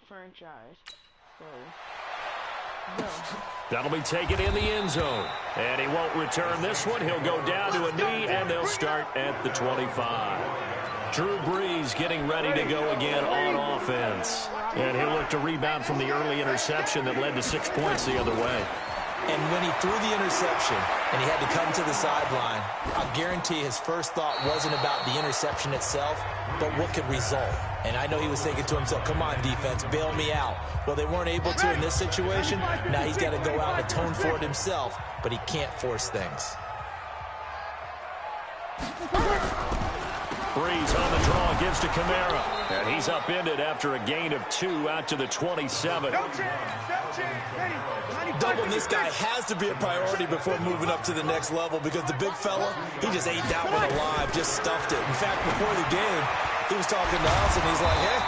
franchise. So, no. That'll be taken in the end zone. And he won't return this one. He'll go down to a knee, and they'll start at the 25. Drew Brees getting ready to go again on offense. And he'll look to rebound from the early interception that led to 6 points the other way. And when he threw the interception and he had to come to the sideline, I'll guarantee his first thought wasn't about the interception itself, but what could result. And I know he was thinking to himself, come on, defense, bail me out. Well, they weren't able to in this situation. Now he's got to go out and atone for it himself, but he can't force things. Brees on the draw, gives to Kamara. And he's upended after a gain of 2 out to the 27. Doubling this guy has to be a priority before moving up to the next level because the big fella, he just ate that one alive, just stuffed it. In fact, before the game, he was talking to us, and he's like, hey,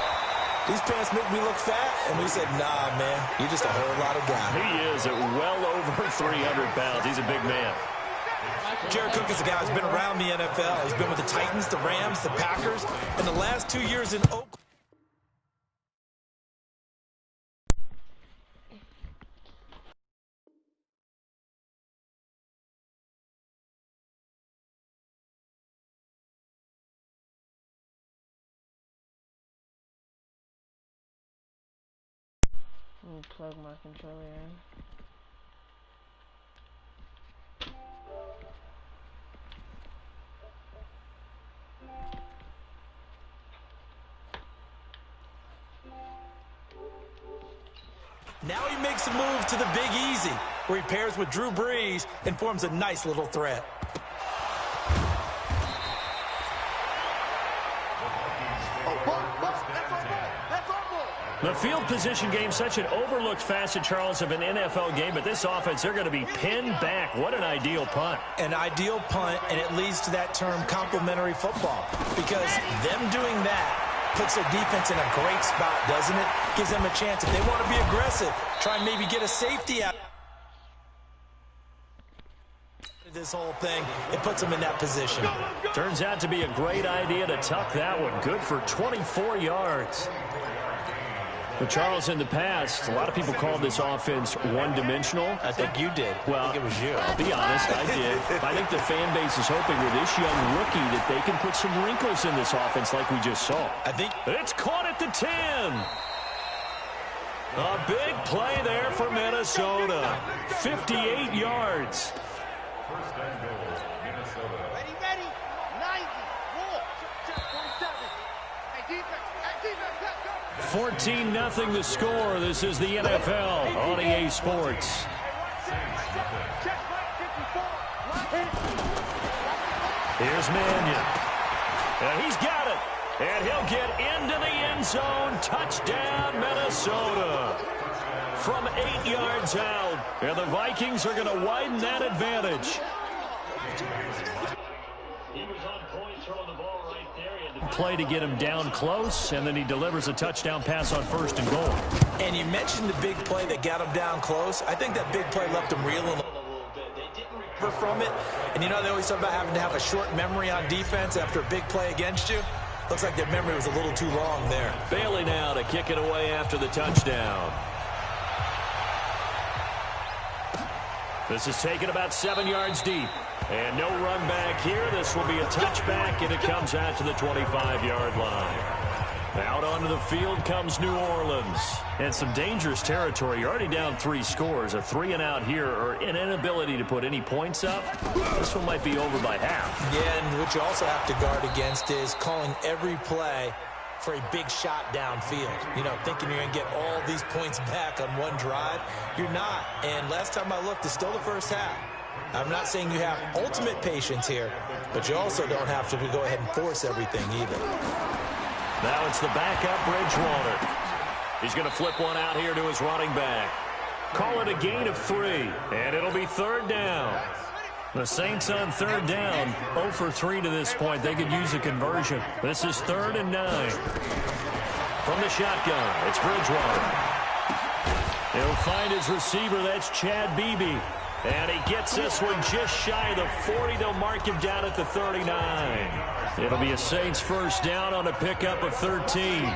these pants make me look fat. And we said, nah, man, you're just a whole lot of guy. He is at well over 300 pounds. He's a big man. Jared Cook is a guy who's been around the NFL. He's been with the Titans, the Rams, the Packers, and the last 2 years in Oakland. Let me plug my controller in. Now he makes a move to the Big Easy, where he pairs with Drew Brees and forms a nice little threat. The field position game, such an overlooked facet, Charles, of an NFL game, but this offense, they're going to be pinned back. What an ideal punt. An ideal punt, and it leads to that term complementary football, because them doing that puts their defense in a great spot, doesn't it? Gives them a chance. If they want to be aggressive, try and maybe get a safety out of this whole thing. It puts them in that position. Turns out to be a great idea to tuck that one. Good for 24 yards. But Charles, in the past, a lot of people called this offense one-dimensional. I think you did. Well, I think it was you. I'll be honest, I did. I think the fan base is hoping with this young rookie that they can put some wrinkles in this offense like we just saw. I think it's caught at the 10. A big play there for Minnesota. 58 yards. First and goal, Minnesota. Ready, 90, roll, check, 47. Hey, defense, let's go. 14-0 the score. This is the NFL on EA Sports. Here's Mannion. And he's got it. And he'll get into the end zone. Touchdown, Minnesota. From 8 yards out. And the Vikings are going to widen that advantage. Play to get him down close, and then he delivers a touchdown pass on 1st and goal. And you mentioned the big play that got him down close. I think that big play left him reeling a little bit. They didn't recover from it. And you know, they always talk about having to have a short memory on defense after a big play against you. Looks like their memory was a little too long there. Bailey now to kick it away after the touchdown. This is taken about 7 yards deep. And no run back here. This will be a touchback, and it comes out to the 25-yard line. Out onto the field comes New Orleans. And some dangerous territory. You're already down 3 scores. A 3-and-out here, or an inability to put any points up. This one might be over by half. Yeah, and what you also have to guard against is calling every play for a big shot downfield. You know, thinking you're going to get all these points back on one drive. You're not. And last time I looked, it's still the first half. I'm not saying you have ultimate patience here, but you also don't have to go ahead and force everything either. Now it's the backup Bridgewater. He's going to flip one out here to his running back. Call it a gain of 3, and it'll be 3rd down. The Saints on 3rd down, 0 for 3 to this point. They could use a conversion. This is 3rd and 9. From the shotgun, it's Bridgewater. He'll find his receiver. That's Chad Beebe. And he gets this one just shy of the 40. They'll mark him down at the 39. It'll be a Saints first down on a pickup of 13.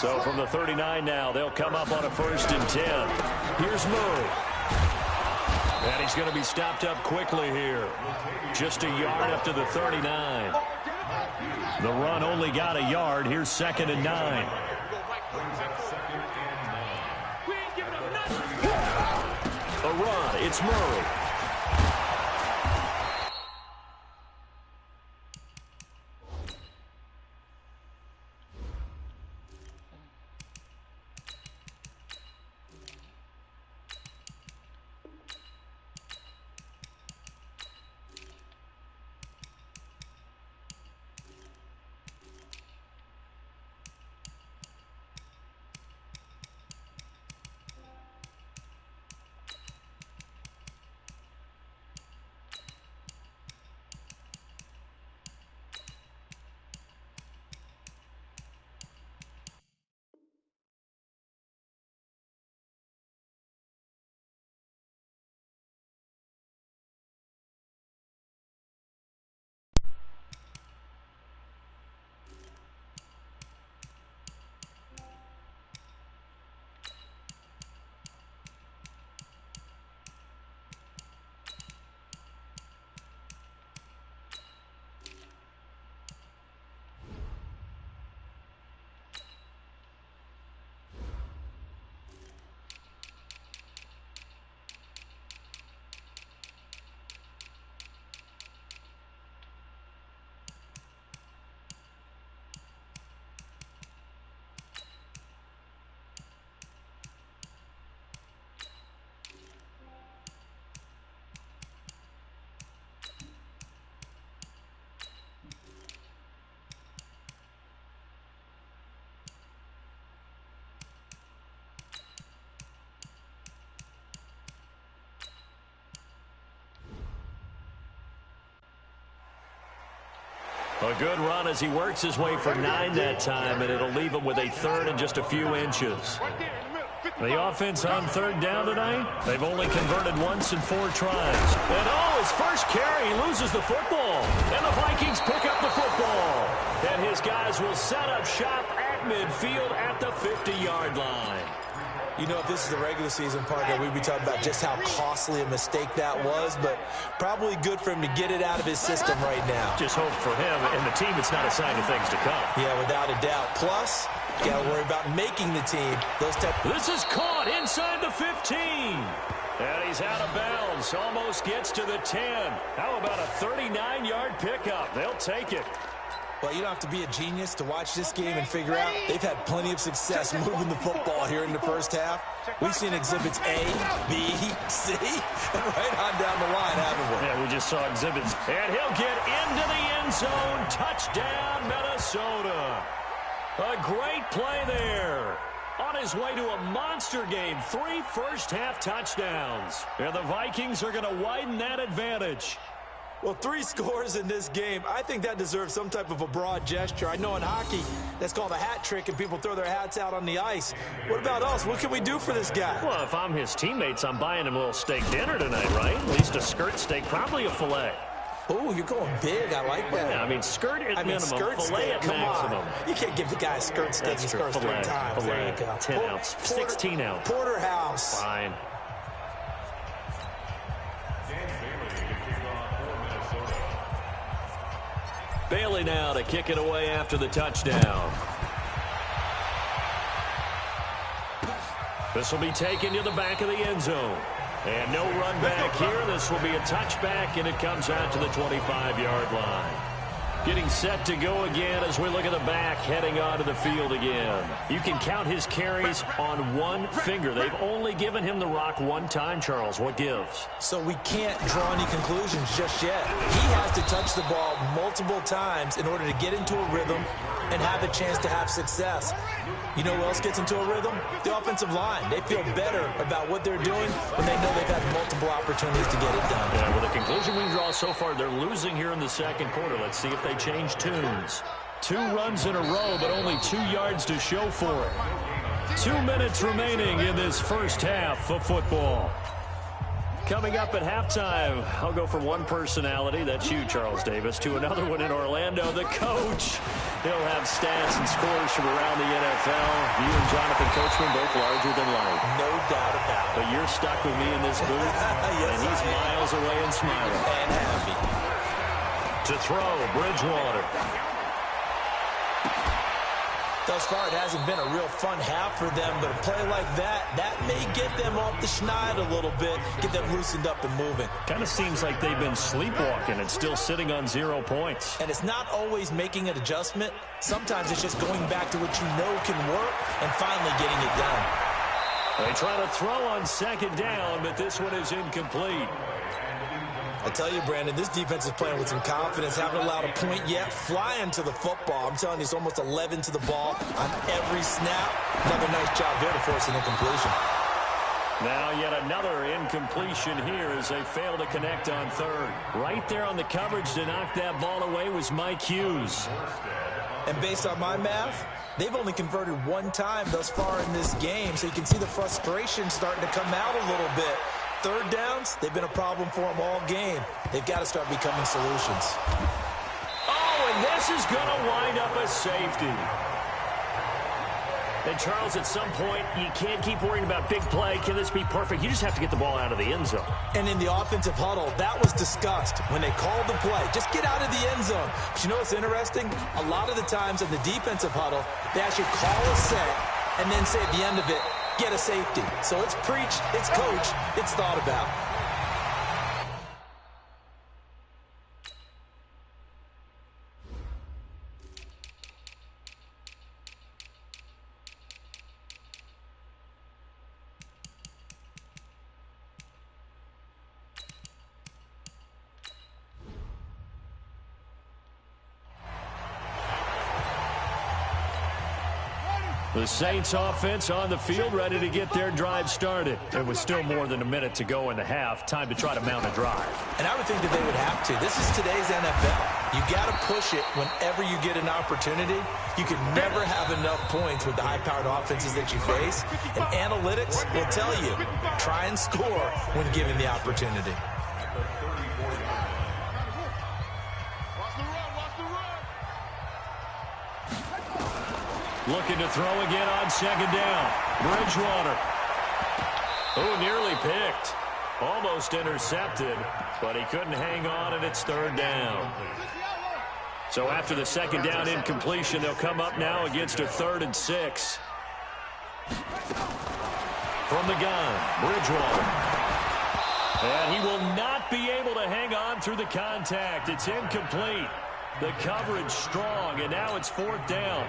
So from the 39 now, they'll come up on a 1st and 10. Here's Murray. And he's going to be stopped up quickly here. Just a yard up to the 39. The run only got a yard. Here's 2nd and 9. A run. It's Murray. A good run as he works his way for 9 that time, and it'll leave him with a 3rd and just a few inches. The offense on 3rd down tonight, they've only converted once in 4 tries. And his first carry, he loses the football. And the Vikings pick up the football. And his guys will set up shop at midfield at the 50-yard line. You know, if this is the regular season, partner, we'd be talking about just how costly a mistake that was, but probably good for him to get it out of his system right now. Just hope for him and the team it's not a sign of things to come. Yeah, without a doubt. Plus, you got to worry about making the team. This is caught inside the 15. And he's out of bounds. Almost gets to the 10. How about a 39-yard pickup? They'll take it. Well, you don't have to be a genius to watch this game and figure out they've had plenty of success moving the football here in the first half. We've seen exhibits A, B, C, and right on down the line, haven't we? Yeah, we just saw exhibits. And he'll get into the end zone. Touchdown, Minnesota. A great play there. On his way to a monster game, 3 first-half touchdowns. And the Vikings are going to widen that advantage. Well, 3 scores in this game. I think that deserves some type of a broad gesture. I know in hockey, that's called a hat trick, and people throw their hats out on the ice. What about us? What can we do for this guy? Well, if I'm his teammates, I'm buying him a little steak dinner tonight, right? At least a skirt steak, probably a filet. Oh, you're going big. I like that. Yeah, I mean, skirt at minimum, skirt filet steak. at Come maximum. On. You can't give the guy a skirt steak. That's He scores 3 times. There you go. 10 ounce, 16 ounce. Porterhouse. Fine. Bailey now to kick it away after the touchdown. This will be taken to the back of the end zone. And no run back here. This will be a touchback, and it comes out to the 25-yard line. Getting set to go again as we look at the back heading onto the field again. You can count his carries on one finger. They've only given him the rock one time, Charles. What gives? So we can't draw any conclusions just yet. He has to touch the ball multiple times in order to get into a rhythm and have a chance to have success. You know who else gets into a rhythm? The offensive line. They feel better about what they're doing when they know they've had multiple opportunities to get it done. Yeah, with the conclusion we draw so far, they're losing here in the second quarter. Let's see if they change tunes. 2 runs in a row, but only 2 yards to show for it. 2 minutes remaining in this first half of football. Coming up at halftime, I'll go from one personality, that's you, Charles Davis, to another one in Orlando, the coach. He'll have stats and scores from around the NFL. You and Jonathan Coachman both larger than life. No doubt about it. But you're stuck with me in this booth, Yes, and he's miles away and smiling. And happy. To throw, Bridgewater. Thus far, it hasn't been a real fun half for them, but a play like that may get them off the schneid a little bit, get them loosened up and moving. Kind of seems like they've been sleepwalking and still sitting on 0 points. And it's not always making an adjustment. Sometimes it's just going back to what you know can work and finally getting it done. They try to throw on second down, but this one is incomplete. I tell you, Brandon, this defense is playing with some confidence. Haven't allowed a point yet. Flying to the football. I'm telling you, it's almost 11 to the ball on every snap. Another nice job there to force an incompletion. Now yet another incompletion here as they fail to connect on third. Right there on the coverage to knock that ball away was Mike Hughes. And based on my math, they've only converted one time thus far in this game, so you can see the frustration starting to come out a little bit. Third downs, they've been a problem for them all game. They've got to start becoming solutions. Oh, and this is going to wind up a safety. And, Charles, at some point, you can't keep worrying about big play. Can this be perfect? You just have to get the ball out of the end zone. And in the offensive huddle, that was discussed when they called the play. Just get out of the end zone. But you know what's interesting? A lot of the times in the defensive huddle, they actually call a set and then say at the end of it, get a safety. So it's preached, it's coached, it's thought about. The Saints offense on the field, ready to get their drive started. It was still more than a minute to go in the half. Time to try to mount a drive. And I would think that they would have to. This is today's NFL. You got to push it whenever you get an opportunity. You can never have enough points with the high-powered offenses that you face. And analytics will tell you, try and score when given the opportunity. Looking to throw again on second down. Bridgewater. Oh, nearly picked. Almost intercepted, but he couldn't hang on, and it's third down. So after the second down incompletion, they'll come up now against a 3rd and 6. From the gun, Bridgewater. And he will not be able to hang on through the contact. It's incomplete. The coverage strong, and now it's 4th down.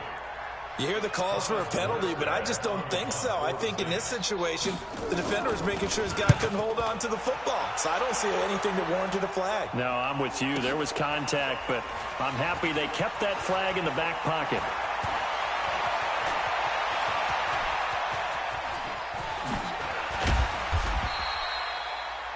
You hear the calls for a penalty, but I just don't think so. I think in this situation, the defender is making sure his guy couldn't hold on to the football. So I don't see anything that warranted a flag. No, I'm with you. There was contact, but I'm happy they kept that flag in the back pocket.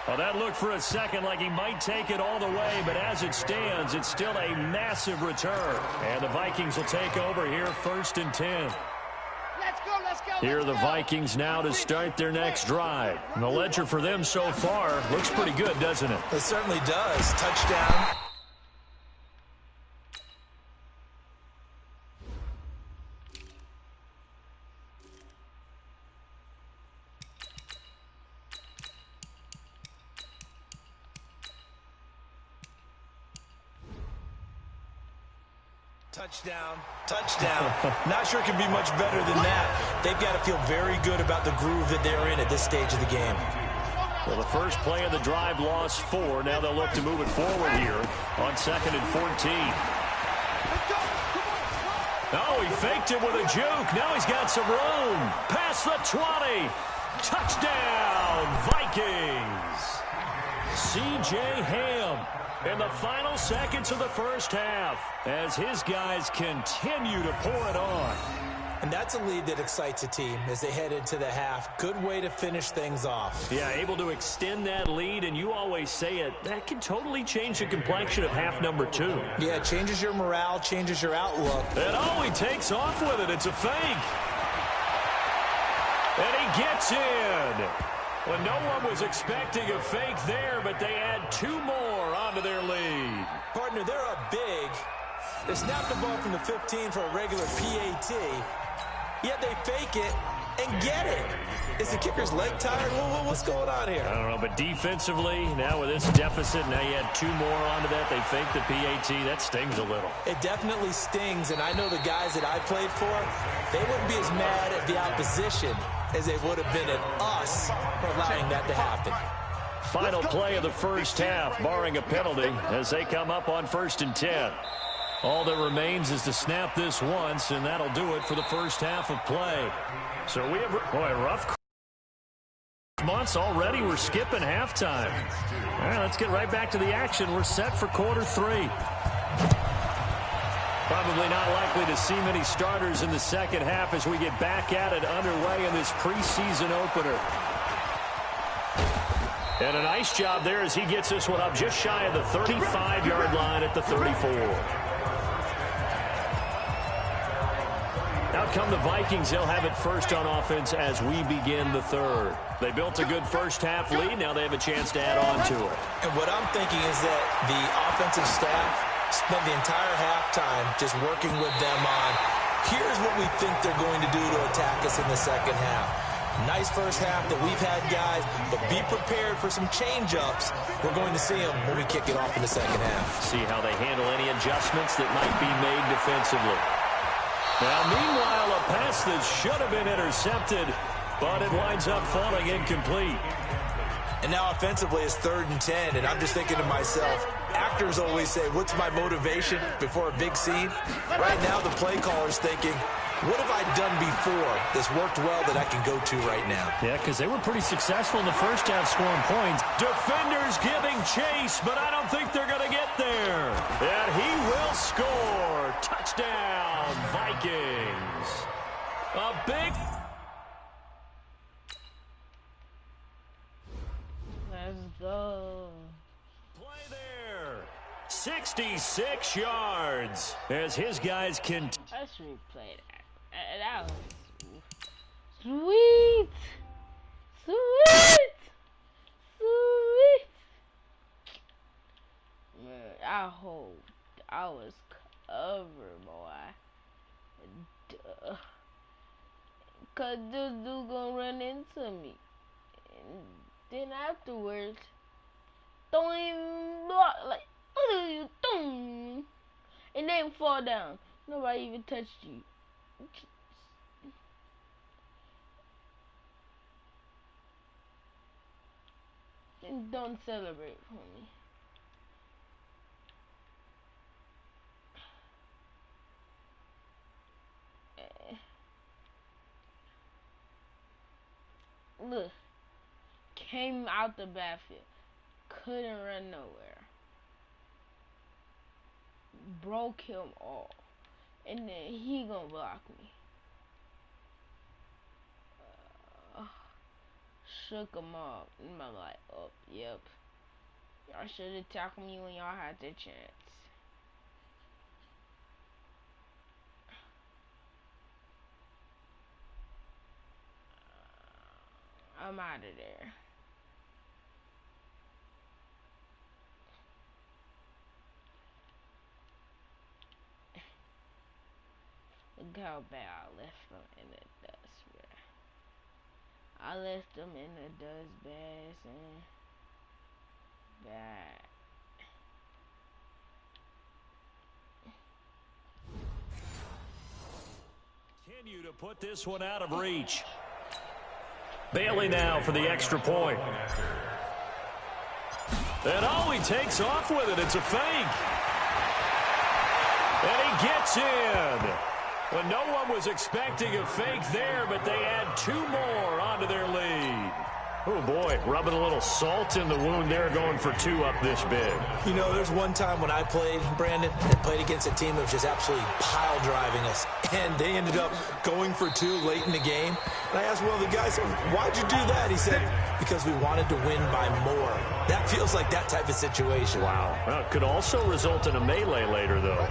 Well, that looked for a second like he might take it all the way, but as it stands, it's still a massive return. And the Vikings will take over here 1st and 10. Let's go, let's go. Here are the Vikings now to start their next drive. And the ledger for them so far looks pretty good, doesn't it? It certainly does. Touchdown. Touchdown, touchdown. Not sure it can be much better than that. They've got to feel very good about the groove that they're in at this stage of the game. Well, the first play of the drive lost 4. Now they'll look to move it forward here on 2nd and 14. Oh, he faked it with a juke. Now he's got some room. Past the 20. Touchdown, Vikings. C.J. Ham in the final seconds of the first half as his guys continue to pour it on. And that's a lead that excites a team as they head into the half. Good way to finish things off. Yeah, able to extend that lead, and you always say it, that can totally change the complexion of half number 2. Yeah, it changes your morale, changes your outlook. And oh, he takes off with it. It's a fake. And he gets in. Well, no one was expecting a fake there, but they add 2 more onto their lead. Partner, they're up big. They snap the ball from the 15 for a regular PAT, yet they fake it and get it. Is the kicker's leg tired? What's going on here? I don't know, but defensively, now with this deficit, now you add 2 more onto that. They fake the PAT. That stings a little. It definitely stings, and I know the guys that I played for, they wouldn't be as mad at the opposition as they would have been at us for allowing that to happen. Final play of the first half, barring a penalty, as they come up on 1st and 10. All that remains is to snap this once, and that'll do it for the first half of play. So we have, boy, rough months already. We're skipping halftime. All right, let's get right back to the action. We're set for quarter 3. Probably not likely to see many starters in the second half as we get back at it underway in this preseason opener. And a nice job there as he gets this one up just shy of the 35-yard line at the 34. Out come the Vikings. They'll have it first on offense as we begin the third. They built a good first half lead. Now they have a chance to add on to it. And what I'm thinking is that the offensive staff spent the entire halftime just working with them on, here's what we think they're going to do to attack us in the second half. Nice first half that we've had, guys, but be prepared for some change-ups. We're going to see them when we kick it off in the second half. See how they handle any adjustments that might be made defensively. Now, meanwhile, a pass that should have been intercepted, but it winds up falling incomplete. And now offensively it's 3rd and 10, and I'm just thinking to myself, actors always say, what's my motivation before a big scene? Right now the play caller's thinking, what have I done before that's worked well that I can go to right now? Yeah, because they were pretty successful in the first half scoring points. Defenders giving chase, but I don't think they're going to get there. And he will score. Touchdown, Vikings. A big... Let's go. Play there. 66 yards as his guys can... Let's replay that. That was sweet. Sweet. Sweet. Man, I hope I was covered, boy. Duh. Cause this dude gonna run into me. And then afterwards, don't even block, like, what are you doing? And then fall down. Nobody even touched you. And don't celebrate for me. Look, came out the backfield, couldn't run nowhere, broke him all, and then he gonna block me. Shook him off, and I'm like, oh, yep, y'all should have tackled me when y'all had the chance. I'm out of there. Look how bad I left them in the dust, bro. I left them in the dust bags and bad. Continue to put this one out of reach. Bailey now for the extra point. And oh, he takes off with it. It's a fake. And he gets in. Well, no one was expecting a fake there, but they add 2 more onto their lead. Oh, boy, rubbing a little salt in the wound there, going for 2 up this big. You know, there's one time when I played, Brandon, and played against a team that was just absolutely pile driving us, and they ended up going for 2 late in the game. And I asked one of the guys, why'd you do that? He said, because we wanted to win by more. That feels like that type of situation. Wow. Well, it could also result in a melee later, though.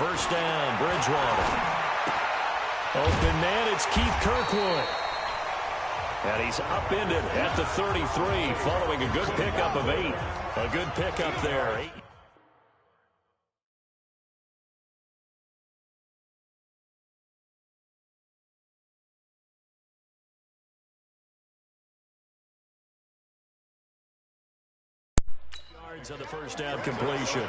first down, Bridgewater. Open man, it's Keith Kirkwood. And he's upended at the 33 following a good pickup of 8. A good pickup there. 8. Yards on the first down completion.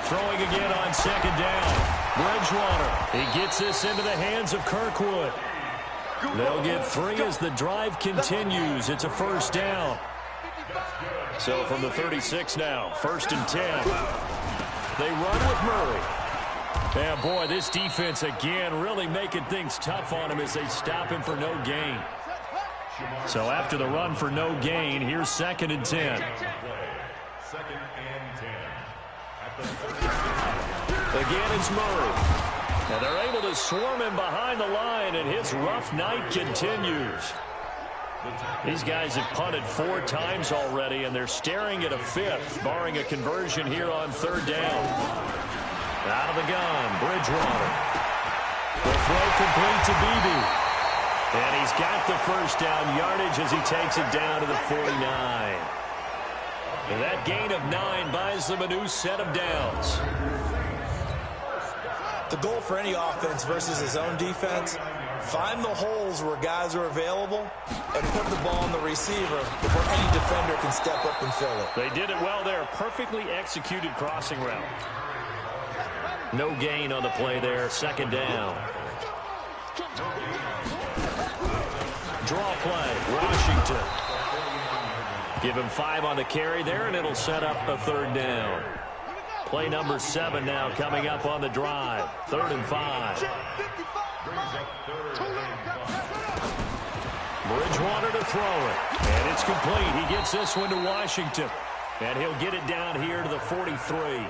Throwing again on second down. Bridgewater. He gets this into the hands of Kirkwood. They'll get 3 as the drive continues. It's a first down. So from the 36 now, 1st and 10. They run with Murray. Yeah, boy, this defense again really making things tough on him as they stop him for no gain. So after the run for no gain, here's 2nd and 10. 2nd and 10. Again, it's Murray. And they're able to swarm him behind the line, and his rough night continues. These guys have punted 4 times already, and they're staring at a 5th, barring a conversion here on 3rd down. Out of the gun, Bridgewater. The throw complete to Beebe. And he's got the first down yardage as he takes it down to the 49. And that gain of 9 buys them a new set of downs. The goal for any offense versus his own defense, find the holes where guys are available and put the ball on the receiver before any defender can step up and fill it. They did it well there. Perfectly executed crossing route. No gain on the play there. 2nd down. Draw play. Washington. Give him 5 on the carry there, and it'll set up a 3rd down. Play number 7 now coming up on the drive. 3rd and 5. Bridgewater to throw it. And it's complete. He gets this one to Washington. And he'll get it down here to the 43.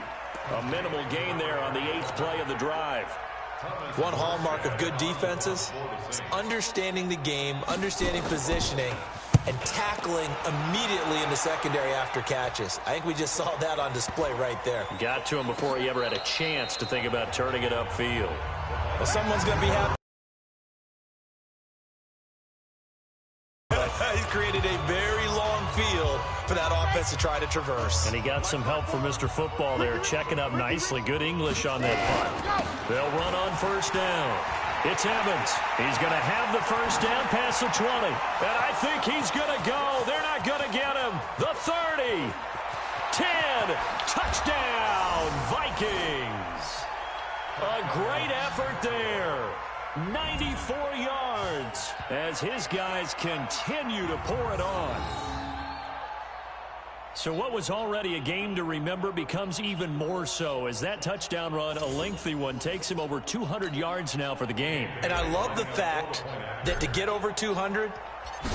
A minimal gain there on the 8th play of the drive. One hallmark of good defenses is understanding the game, understanding positioning, and tackling immediately in the secondary after catches. I think we just saw that on display right there. Got to him before he ever had a chance to think about turning it upfield. Well, someone's going to be happy. He's created a very long field for that offense to try to traverse. And he got some help from Mr. Football there, checking up nicely. Good English on that punt. They'll run on first down. It's Evans. He's going to have the first down past the 20. And I think he's going to go. They're not going to get him. The 30. 10. Touchdown, Vikings. A great effort there. 94 yards as his guys continue to pour it on. So what was already a game to remember becomes even more so as that touchdown run, a lengthy one, takes him over 200 yards now for the game. And I love the fact that to get over 200,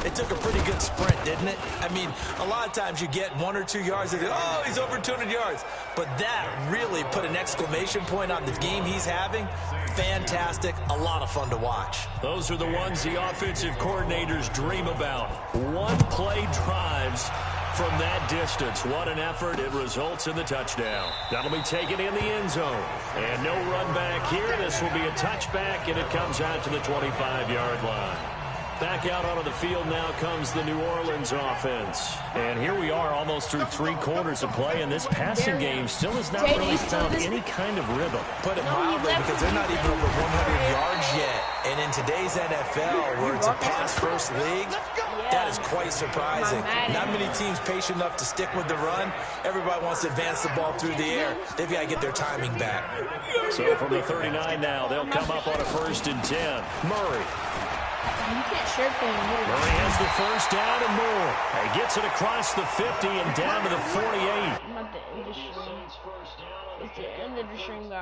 it took a pretty good sprint, didn't it? I mean, a lot of times you get 1 or 2 yards and oh, he's over 200 yards. But that really put an exclamation point on the game he's having. Fantastic, a lot of fun to watch. Those are the ones the offensive coordinators dream about. One-play drives from that distance. What an effort. It results in the touchdown. That'll be taken in the end zone. And no run back here. This will be a touchback, and it comes out to the 25-yard line. Back out onto the field now comes the New Orleans offense. And here we are almost through 3 quarters of play, and this passing game still has not really found any kind of rhythm. Put it mildly, because they're not even over 100 yards yet. And in today's NFL, where it's a pass-first league, that is quite surprising. Not many teams patient enough to stick with the run. Everybody wants to advance the ball through the air. They've got to get their timing back. So from the 39 now, they'll come up on a 1st and 10. Murray. Murray has the first down and more. He gets it across the 50 and down to the 48. I'm at the end of the stream. It's the end of the stream, guys.